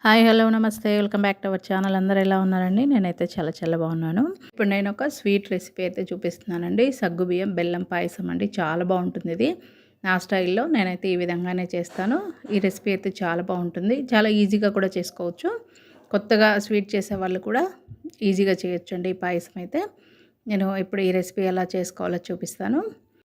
Hi! Hello! నమస్తే. Welcome back to our channel. అందరూ ఎలా ఉన్నారండి? నేనైతే చాలా బాగున్నాను. ఇప్పుడు నేను ఒక స్వీట్ రెసిపీ అయితే చూపిస్తున్నానండి. సగ్గుబియ్యం బెల్లం పాయసం అండి. చాలా బాగుంటుంది ఇది. నా స్టైల్‌లో నేనైతే ఈ విధంగానే చేస్తాను. ఈ రెసిపీ అయితే చాలా బాగుంటుంది. చాలా ఈజీగా కూడా చేసుకోవచ్చు. కొత్తగా స్వీట్ చేసేవాళ్ళు కూడా ఈజీగా చేయొచ్చండి ఈ పాయసం అయితే. నేను ఇప్పుడు ఈ రెసిపీ ఎలా చేసుకోవాలో చూపిస్తాను.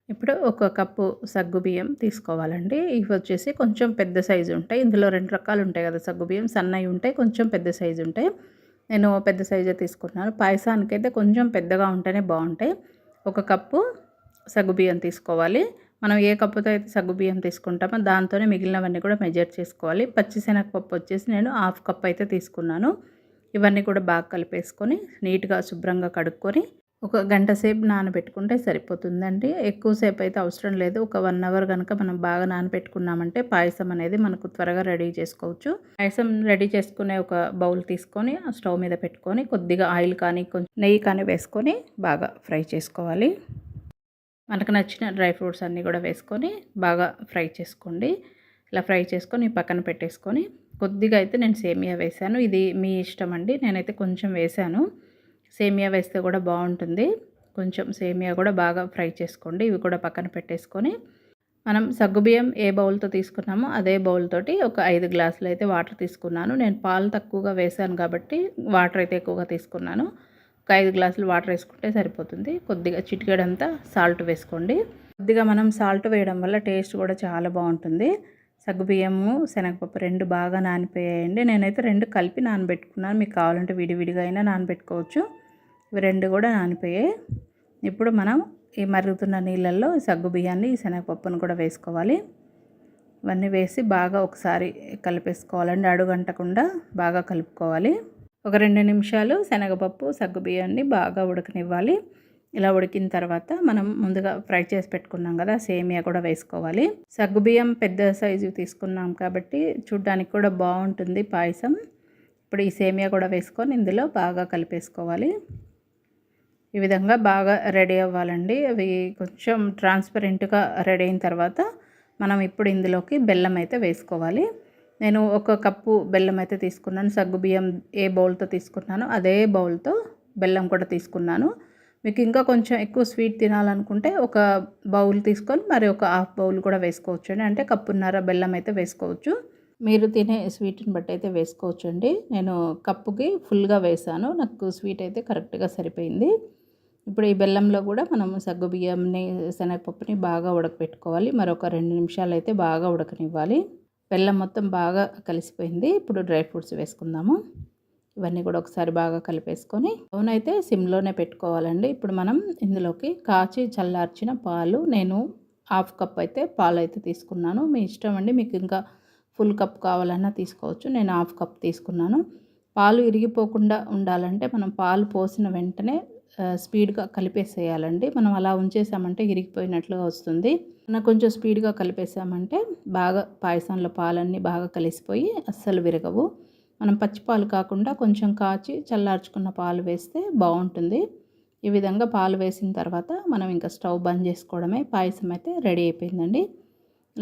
ఇప్పుడు ఒక కప్పు సగ్గుబియ్యం తీసుకోవాలండి. ఇవి వచ్చేసి కొంచెం పెద్ద సైజు ఉంటాయి. ఇందులో 2 రకాలు ఉంటాయి కదా సగ్గుబియ్యం. సన్నవి ఉంటాయి, కొంచెం పెద్ద సైజు ఉంటాయి. నేను పెద్ద సైజే తీసుకున్నాను. పాయసానికైతే కొంచెం పెద్దగా ఉంటేనే బాగుంటాయి. ఒక కప్పు సగ్గుబియ్యం తీసుకోవాలి. మనం ఏ కప్పుతో అయితే సగ్గుబియ్యం తీసుకుంటామో దాంతోనే మిగిలినవన్నీ కూడా మెజర్ చేసుకోవాలి. పచ్చిశనగపప్పు వచ్చేసి నేను హాఫ్ కప్ అయితే తీసుకున్నాను. ఇవన్నీ కూడా బాగా కలిపేసుకొని నీట్గా శుభ్రంగా కడుక్కొని ఒక గంట సేపు నానబెట్టుకుంటే సరిపోతుందండి. ఎక్కువసేపు అయితే అవసరం లేదు. ఒక 1 అవర్ కనుక మనం బాగా నానబెట్టుకున్నామంటే పాయసం అనేది మనకు త్వరగా రెడీ చేసుకోవచ్చు. పాయసం రెడీ చేసుకునే ఒక బౌల్ తీసుకొని స్టవ్ మీద పెట్టుకొని కొద్దిగా ఆయిల్ కానీ కొంచెం నెయ్యి కానీ వేసుకొని బాగా ఫ్రై చేసుకోవాలి. మనకు నచ్చిన డ్రై ఫ్రూట్స్ అన్నీ కూడా వేసుకొని బాగా ఫ్రై చేసుకోండి. ఇలా ఫ్రై చేసుకొని పక్కన పెట్టేసుకొని కొద్దిగా అయితే నేను సేమియా వేశాను. ఇది మీ ఇష్టం అండి. నేనైతే కొంచెం వేశాను. సేమియా వేస్తే కూడా బాగుంటుంది. కొంచెం సేమియా కూడా బాగా ఫ్రై చేసుకోండి. ఇవి కూడా పక్కన పెట్టేసుకొని మనం సగ్గుబియ్యం ఏ బౌల్తో తీసుకున్నామో అదే బౌల్ తోటి ఒక 5 గ్లాసులు అయితే వాటర్ తీసుకున్నాను. నేను పాలు తక్కువగా వేశాను కాబట్టి వాటర్ అయితే ఎక్కువగా తీసుకున్నాను. ఒక 5 గ్లాసులు వాటర్ వేసుకుంటే సరిపోతుంది. కొద్దిగా చిటికెడంతా సాల్ట్ వేసుకోండి. కొద్దిగా మనం సాల్ట్ వేయడం వల్ల టేస్ట్ కూడా చాలా బాగుంటుంది. సగ్గుబియ్యము శనగపప్పు 2 బాగా నానిపోయాయండి. నేనైతే 2 కలిపి నానబెట్టుకున్నాను. మీకు కావాలంటే విడివిడిగా అయినా నానబెట్టుకోవచ్చు. ఇవి 2 కూడా నానిపోయాయి. ఇప్పుడు మనం ఈ మరుగుతున్న నీళ్ళల్లో సగ్గుబియ్యాన్ని శనగపప్పును కూడా వేసుకోవాలి. ఇవన్నీ వేసి బాగా ఒకసారి కలిపేసుకోవాలండి. అడుగంటకుండా బాగా కలుపుకోవాలి. ఒక 2 నిమిషాలు శనగపప్పు సగ్గుబియ్యాన్ని బాగా ఉడకనివ్వాలి. ఇలా ఉడికిన తర్వాత మనం ముందుగా ఫ్రై చేసి పెట్టుకున్నాం కదా సేమియా కూడా వేసుకోవాలి. సగ్గుబియ్యం పెద్ద సైజు తీసుకున్నాం కాబట్టి చూడ్డానికి కూడా బాగుంటుంది పాయసం. ఇప్పుడు ఈ సేమియా కూడా వేసుకొని ఇందులో బాగా కలిపేసుకోవాలి. ఈ విధంగా బాగా రెడీ అవ్వాలండి. అవి కొంచెం ట్రాన్స్పరెంట్గా రెడీ అయిన తర్వాత మనం ఇప్పుడు ఇందులోకి బెల్లం అయితే వేసుకోవాలి. నేను ఒక కప్పు బెల్లం అయితే తీసుకున్నాను. సగ్గుబియ్యం ఏ బౌల్తో తీసుకున్నానో అదే బౌల్తో బెల్లం కూడా తీసుకున్నాను. మీకు ఇంకా కొంచెం ఎక్కువ స్వీట్ తినాలనుకుంటే ఒక బౌల్ తీసుకొని మరి ఒక హాఫ్ బౌల్ కూడా వేసుకోవచ్చు అండి. అంటే కప్పున్నర బెల్లం అయితే వేసుకోవచ్చు. మీరు తినే స్వీట్ని బట్టి అయితే వేసుకోవచ్చు అండి. నేను కప్పుకి ఫుల్గా వేసాను. నాకు స్వీట్ అయితే కరెక్ట్గా సరిపోయింది. ఇప్పుడు ఈ బెల్లంలో కూడా మనం సగ్గుబియ్యంని శనగపప్పుని బాగా ఉడకపెట్టుకోవాలి. మరొక 2 నిమిషాలు అయితే బాగా ఉడకనివ్వాలి. బెల్లం మొత్తం బాగా కలిసిపోయింది. ఇప్పుడు డ్రై ఫ్రూట్స్ వేసుకుందాము. ఇవన్నీ కూడా ఒకసారి బాగా కలిపేసుకొని స్టవ్ అయితే సిమ్లోనే పెట్టుకోవాలండి. ఇప్పుడు మనం ఇందులోకి కాచి చల్లార్చిన పాలు, నేను హాఫ్ కప్ అయితే పాలు అయితే తీసుకున్నాను. మీ ఇష్టం అండి. మీకు ఇంకా ఫుల్ కప్ కావాలన్నా తీసుకోవచ్చు. నేను హాఫ్ కప్ తీసుకున్నాను. పాలు ఇరిగిపోకుండా ఉండాలంటే మనం పాలు పోసిన వెంటనే స్పీడ్గా కలిపేసేయాలండి. మనం అలా ఉంచేసామంటే ఇరిగిపోయినట్లుగా వస్తుంది. మనం కొంచెం స్పీడ్గా కలిపేసామంటే బాగా పాయసంలో పాలన్నీ బాగా కలిసిపోయి అస్సలు విరగవు. మనం పచ్చి పాలు కాకుండా కొంచెం కాచి చల్లార్చుకున్న పాలు వేస్తే బాగుంటుంది. ఈ విధంగా పాలు వేసిన తర్వాత మనం ఇంకా స్టవ్ బంద్ చేసుకోవడమే. పాయసం అయితే రెడీ అయిపోయిందండి.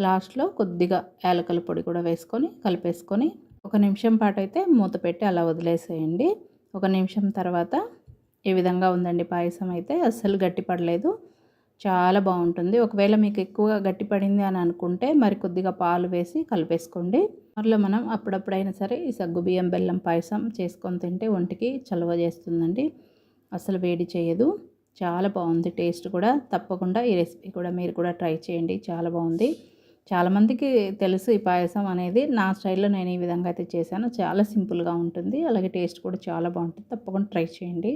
లాస్ట్లో కొద్దిగా యాలకుల పొడి కూడా వేసుకొని కలిపేసుకొని 1 నిమిషం పాటు అయితే మూత పెట్టి అలా వదిలేసేయండి. 1 నిమిషం తర్వాత ఈ విధంగా ఉందండి పాయసం అయితే. అస్సలు గట్టిపడలేదు. చాలా బాగుంటుంది. ఒకవేళ మీకు ఎక్కువగా గట్టిపడింది అని అనుకుంటే మరి కొద్దిగా పాలు వేసి కలిపేసుకోండి. మరలో మనం అప్పుడప్పుడైనా సరే ఈ సగ్గుబియ్యం బెల్లం పాయసం చేసుకొని తింటే ఒంటికి చలువ చేస్తుందండి. అసలు వేడి చేయదు. చాలా బాగుంది టేస్ట్ కూడా. తప్పకుండా ఈ రెసిపీ కూడా మీరు కూడా ట్రై చేయండి. చాలా బాగుంది. చాలామందికి తెలుసు ఈ పాయసం అనేది. నా స్టైల్లో నేను ఈ విధంగా అయితే చేశాను. చాలా సింపుల్గా ఉంటుంది. అలాగే టేస్ట్ కూడా చాలా బాగుంటుంది. తప్పకుండా ట్రై చేయండి.